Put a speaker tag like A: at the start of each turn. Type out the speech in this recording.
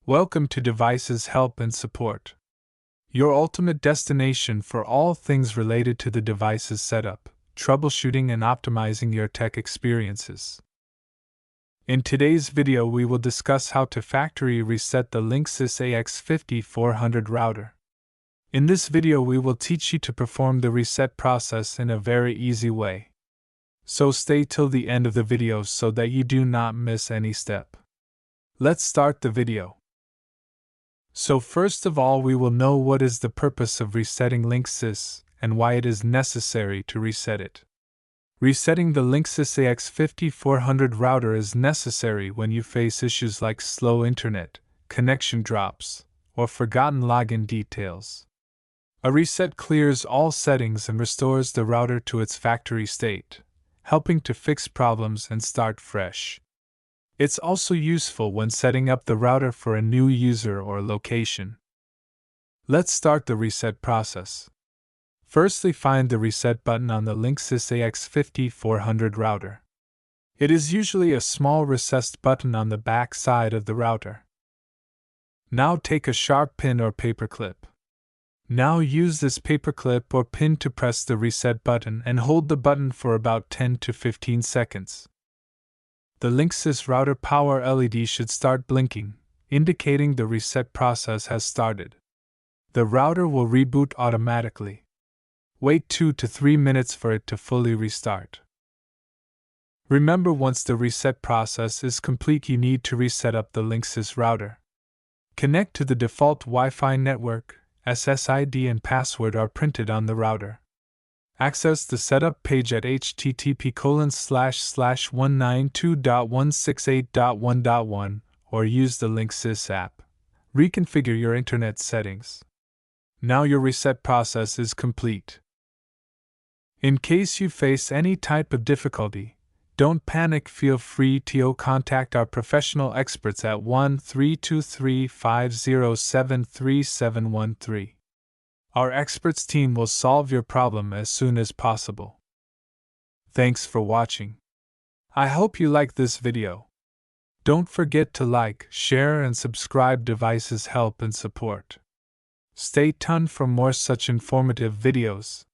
A: Welcome to Devices Help and Support, your ultimate destination for all things related to the device's setup, troubleshooting, and optimizing your tech experiences. In today's video, we will discuss how to factory reset the Linksys AX5400 router. In this video, we will teach you to perform the reset process in a very easy way. So stay till the end of the video so that you do not miss any step. Let's start the video. So first of all, we will know what is the purpose of resetting Linksys and why it is necessary to reset it. Resetting the Linksys AX5400 router is necessary when you face issues like slow internet, connection drops, or forgotten login details. A reset clears all settings and restores the router to its factory state, helping to fix problems and start fresh. It's also useful when setting up the router for a new user or location. Let's start the reset process. Firstly, find the reset button on the Linksys AX5400 router. It is usually a small recessed button on the back side of the router. Now take a sharp pin or paperclip. Now use this paperclip or pin to press the reset button and hold the button for about 10 to 15 seconds. The Linksys router power LED should start blinking, indicating the reset process has started. The router will reboot automatically. Wait 2 to 3 minutes for it to fully restart. Remember, once the reset process is complete, you need to reset up the Linksys router. Connect to the default Wi-Fi network. SSID and password are printed on the router. Access the setup page at http://192.168.1.1 or use the Linksys app. Reconfigure your internet settings. Now your reset process is complete. In case you face any type of difficulty, don't panic. Feel free to contact our professional experts at 1-323-507-3713. Our experts team will solve your problem as soon as possible. Thanks for watching. I hope you like this video. Don't forget to like, share, and subscribe. Devices Help and Support. Stay tuned for more such informative videos.